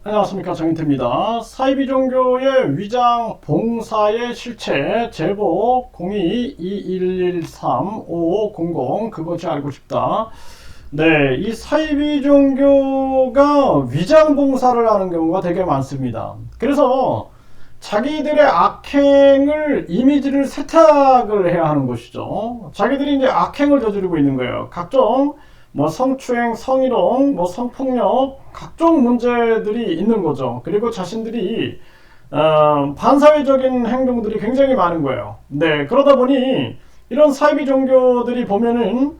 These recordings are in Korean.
안녕하십니까, 정인태입니다. 사이비 종교의 위장 봉사의 실체 제보 02-2113-5500 그것이 알고 싶다. 네, 이 사이비 종교가 위장 봉사를 하는 경우가 되게 많습니다. 그래서 자기들의 악행을 이미지를 세탁을 해야 하는 것이죠. 자기들이 이제 악행을 저지르고 있는 거예요. 각종 성추행, 성희롱, 성폭력, 각종 문제들이 있는 거죠. 그리고 자신들이 반사회적인 행동들이 굉장히 많은 거예요. 네, 그러다 보니 이런 사이비 종교들이 보면은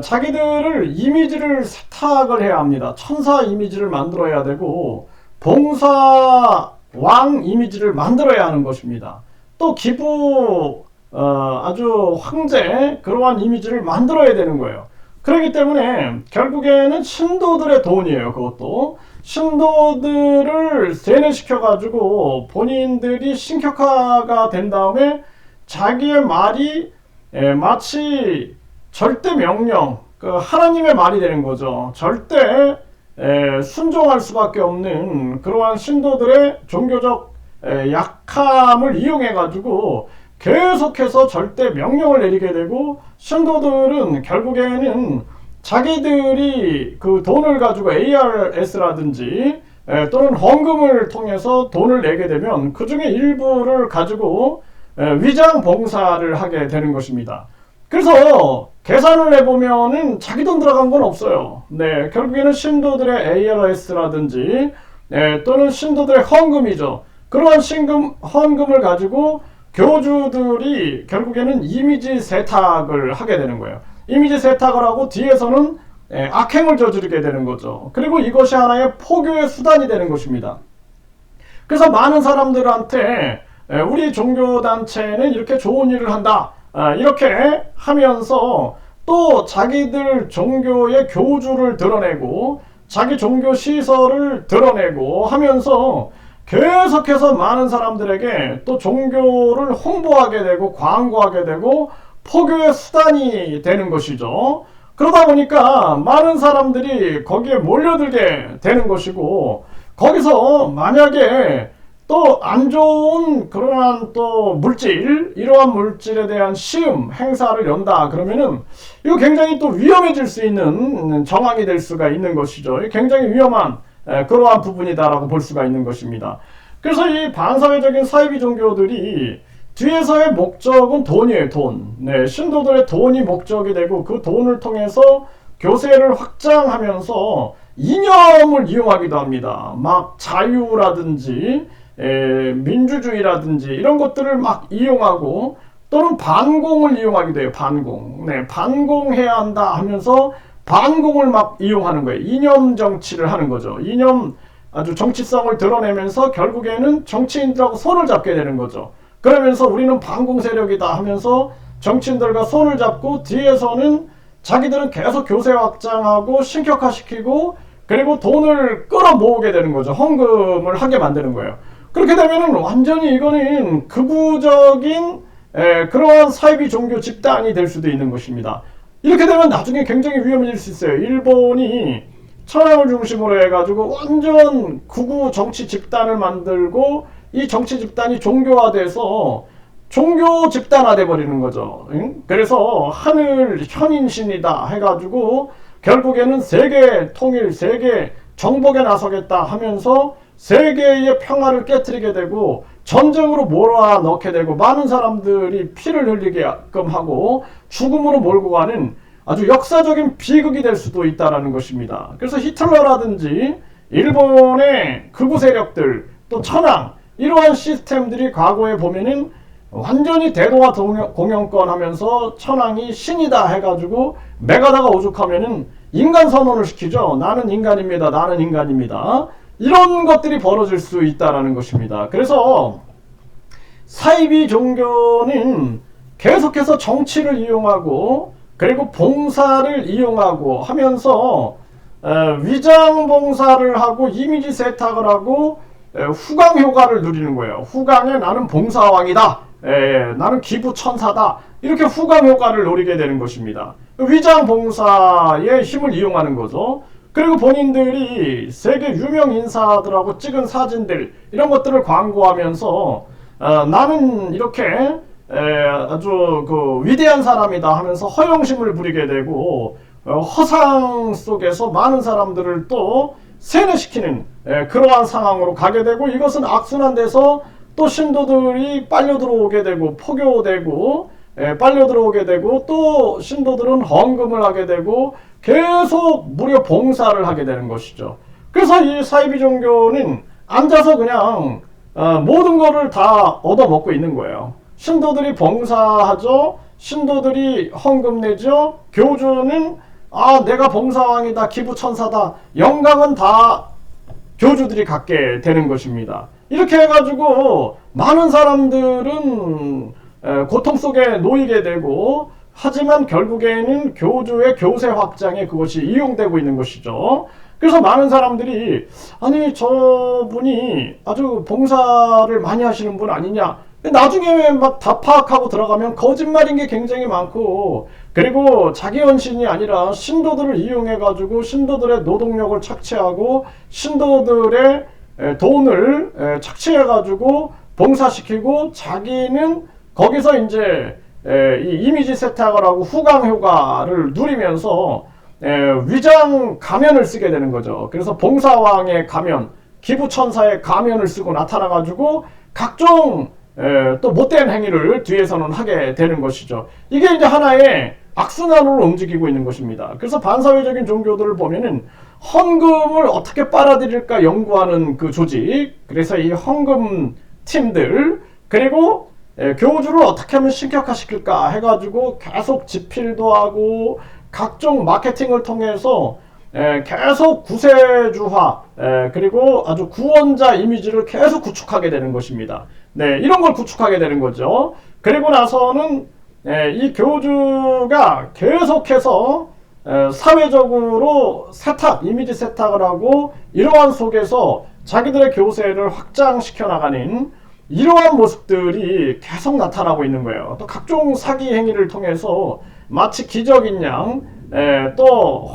자기들을 이미지를 세탁을 해야 합니다. 천사 이미지를 만들어야 되고 봉사 왕 이미지를 만들어야 하는 것입니다. 또 기부 아주 황제 그러한 이미지를 만들어야 되는 거예요. 그렇기 때문에 결국에는 신도들의 돈이에요. 그것도 신도들을 세뇌시켜 가지고 본인들이 신격화가 된 다음에 자기의 말이 마치 절대 명령, 하나님의 말이 되는 거죠. 절대 순종할 수밖에 없는 그러한 신도들의 종교적 약함을 이용해 가지고 계속해서 절대 명령을 내리게 되고, 신도들은 결국에는 자기들이 그 돈을 가지고 ARS라든지 또는 헌금을 통해서 돈을 내게 되면 그 중에 일부를 가지고 위장 봉사를 하게 되는 것입니다. 그래서 계산을 해보면은 자기 돈 들어간 건 없어요. 네, 결국에는 신도들의 ARS라든지 또는 신도들의 헌금이죠. 그러한 헌금을 가지고 교주들이 결국에는 이미지 세탁을 하게 되는 거예요. 이미지 세탁을 하고 뒤에서는 악행을 저지르게 되는 거죠. 그리고 이것이 하나의 포교의 수단이 되는 것입니다. 그래서 많은 사람들한테 우리 종교단체는 이렇게 좋은 일을 한다, 이렇게 하면서 또 자기들 종교의 교주를 드러내고 자기 종교 시설을 드러내고 하면서 계속해서 많은 사람들에게 또 종교를 홍보하게 되고 광고하게 되고 포교의 수단이 되는 것이죠. 그러다 보니까 많은 사람들이 거기에 몰려들게 되는 것이고, 거기서 만약에 또 안 좋은 그러한 또 물질, 이러한 물질에 대한 시험 행사를 연다 그러면은 이거 굉장히 또 위험해질 수 있는 정황이 될 수가 있는 것이죠. 굉장히 위험한 그러한 부분이다라고 볼 수가 있는 것입니다. 그래서 이 반사회적인 사이비 종교들이 뒤에서의 목적은 돈이에요. 돈. 네, 신도들의 돈이 목적이 되고 그 돈을 통해서 교세를 확장하면서 이념을 이용하기도 합니다. 막 자유라든지 민주주의라든지 이런 것들을 막 이용하고, 또는 반공을 이용하기도 해요. 반공. 네, 반공해야 한다 하면서 반공을 막 이용하는 거예요. 이념 정치를 하는 거죠. 이념 아주 정치성을 드러내면서 결국에는 정치인들하고 손을 잡게 되는 거죠. 그러면서 우리는 반공 세력이다 하면서 정치인들과 손을 잡고 뒤에서는 자기들은 계속 교세 확장하고 신격화시키고 그리고 돈을 끌어모으게 되는 거죠. 헌금을 하게 만드는 거예요. 그렇게 되면은 완전히 이거는 극우적인 그러한 사이비 종교 집단이 될 수도 있는 것입니다. 이렇게 되면 나중에 굉장히 위험해질 수 있어요. 일본이 천황을 중심으로 해가지고 완전 극우 정치 집단을 만들고 이 정치 집단이 종교화돼서 종교 집단화돼 버리는 거죠. 응? 그래서 하늘 현인신이다 해가지고 결국에는 세계 통일, 세계 정복에 나서겠다 하면서 세계의 평화를 깨트리게 되고 전쟁으로 몰아넣게 되고 많은 사람들이 피를 흘리게끔 하고 죽음으로 몰고 가는 아주 역사적인 비극이 될 수도 있다는 것입니다. 그래서 히틀러라든지 일본의 극우 세력들, 또 천황, 이러한 시스템들이 과거에 보면은 완전히 대도와 공영권 하면서 천황이 신이다 해가지고 메가다가 오죽하면은 인간 선언을 시키죠. 나는 인간입니다. 나는 인간입니다. 이런 것들이 벌어질 수 있다는 것입니다. 그래서 사이비 종교는 계속해서 정치를 이용하고 그리고 봉사를 이용하고 하면서 위장 봉사를 하고 이미지 세탁을 하고 후광 효과를 누리는 거예요. 후광에 나는 봉사왕이다, 나는 기부 천사다, 이렇게 후광 효과를 노리게 되는 것입니다. 위장 봉사의 힘을 이용하는 거죠. 그리고 본인들이 세계 유명 인사들하고 찍은 사진들 이런 것들을 광고하면서 나는 이렇게 아주 그 위대한 사람이다 하면서 허영심을 부리게 되고 허상 속에서 많은 사람들을 또 세뇌시키는 그러한 상황으로 가게 되고, 이것은 악순환돼서 또 신도들이 빨려 들어오게 되고 포교되고 빨려 들어오게 되고, 또 신도들은 헌금을 하게 되고 계속 무료 봉사를 하게 되는 것이죠. 그래서 이 사이비 종교는 앉아서 그냥 모든 거를 다 얻어먹고 있는 거예요. 신도들이 봉사하죠. 신도들이 헌금 내죠. 교주는 내가 봉사왕이다, 기부천사다, 영광은 다 교주들이 갖게 되는 것입니다. 이렇게 해가지고 많은 사람들은 고통 속에 놓이게 되고, 하지만 결국에는 교주의 교세 확장에 그것이 이용되고 있는 것이죠. 그래서 많은 사람들이 아니 저분이 아주 봉사를 많이 하시는 분 아니냐, 나중에 막 다 파악하고 들어가면 거짓말인 게 굉장히 많고, 그리고 자기 헌신이 아니라 신도들을 이용해 가지고 신도들의 노동력을 착취하고 신도들의 돈을 착취해 가지고 봉사시키고, 자기는 거기서 이제 이 이미지 세탁을 하고 후광 효과를 누리면서 위장 가면을 쓰게 되는 거죠. 그래서 봉사왕의 가면, 기부천사의 가면을 쓰고 나타나 가지고 각종 또 못된 행위를 뒤에서는 하게 되는 것이죠. 이게 이제 하나의 악순환으로 움직이고 있는 것입니다. 그래서 반사회적인 종교들을 보면은 헌금을 어떻게 빨아들일까 연구하는 그 조직, 그래서 이 헌금 팀들, 그리고 교주를 어떻게 하면 신격화시킬까 해가지고 계속 집필도 하고 각종 마케팅을 통해서 계속 구세주화, 그리고 아주 구원자 이미지를 계속 구축하게 되는 것입니다. 네, 이런 걸 구축하게 되는 거죠. 그리고 나서는 이 교주가 계속해서 사회적으로 세탁, 이미지 세탁을 하고 이러한 속에서 자기들의 교세를 확장시켜 나가는 이러한 모습들이 계속 나타나고 있는 거예요. 또 각종 사기 행위를 통해서 마치 기적인 양, 또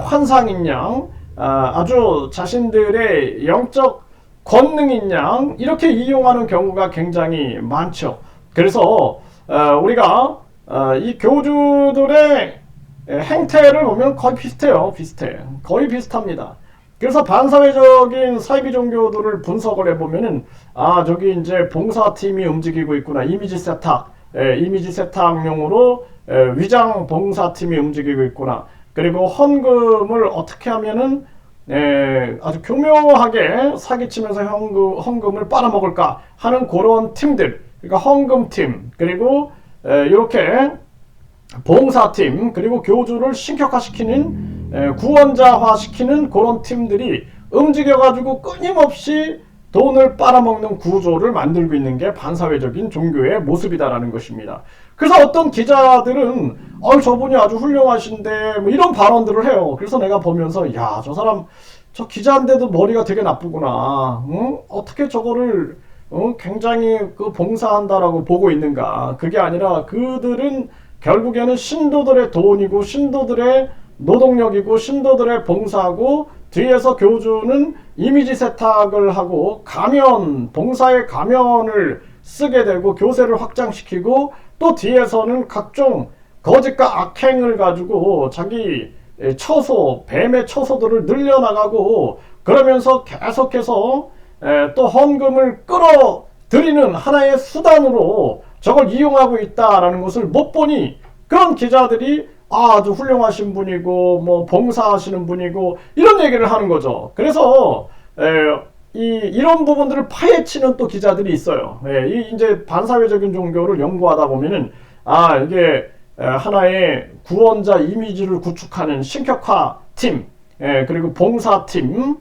환상인 양, 아주 자신들의 영적 권능인 양, 이렇게 이용하는 경우가 굉장히 많죠. 그래서 우리가 이 교주들의 행태를 보면 거의 비슷해요. 거의 비슷합니다. 그래서 반사회적인 사이비 종교들을 분석을 해보면은 저기 이제 봉사팀이 움직이고 있구나, 이미지 세탁용으로 위장 봉사팀이 움직이고 있구나, 그리고 헌금을 어떻게 하면은 아주 교묘하게 사기치면서 헌금을 빨아먹을까 하는 그런 팀들, 그러니까 헌금팀, 그리고 이렇게 봉사팀, 그리고 교주를 신격화시키는 구원자화시키는 그런 팀들이 움직여가지고 끊임없이 돈을 빨아먹는 구조를 만들고 있는 게 반사회적인 종교의 모습이다라는 것입니다. 그래서 어떤 기자들은 저분이 아주 훌륭하신데 뭐 이런 발언들을 해요. 그래서 내가 보면서 야, 저 사람 저 기자인데도 머리가 되게 나쁘구나. 응? 어떻게 저거를 굉장히 그 봉사한다라고 보고 있는가. 그게 아니라 그들은 결국에는 신도들의 돈이고 신도들의 노동력이고 신도들의 봉사고, 뒤에서 교주는 이미지 세탁을 하고 봉사의 가면을 쓰게 되고 교세를 확장시키고, 또 뒤에서는 각종 거짓과 악행을 가지고 자기 뱀의 처소들을 늘려나가고, 그러면서 계속해서 또 헌금을 끌어들이는 하나의 수단으로 저걸 이용하고 있다라는 것을 못 보니, 그런 기자들이 아주 훌륭하신 분이고 뭐 봉사하시는 분이고 이런 얘기를 하는 거죠. 그래서 이런 부분들을 파헤치는 또 기자들이 있어요. 이제 반사회적인 종교를 연구하다 보면은 이게 하나의 구원자 이미지를 구축하는 신격화 팀, 그리고 봉사팀,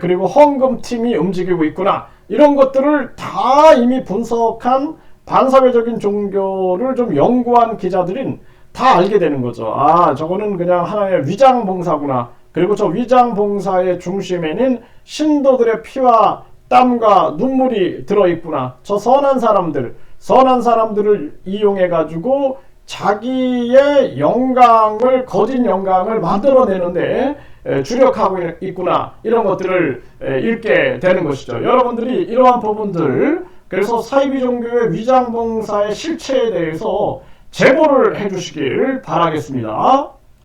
그리고 헌금팀이 움직이고 있구나, 이런 것들을 다 이미 분석한 반사회적인 종교를 좀 연구한 기자들은 다 알게 되는 거죠. 저거는 그냥 하나의 위장봉사구나. 그리고 저 위장봉사의 중심에는 신도들의 피와 땀과 눈물이 들어있구나. 저 선한 사람들을 이용해 가지고 자기의 영광을, 거짓 영광을 만들어내는데 주력하고 있구나, 이런 것들을 읽게 되는 것이죠. 여러분들이 이러한 부분들, 그래서 사이비 종교의 위장봉사의 실체에 대해서 제보를 해주시길 바라겠습니다.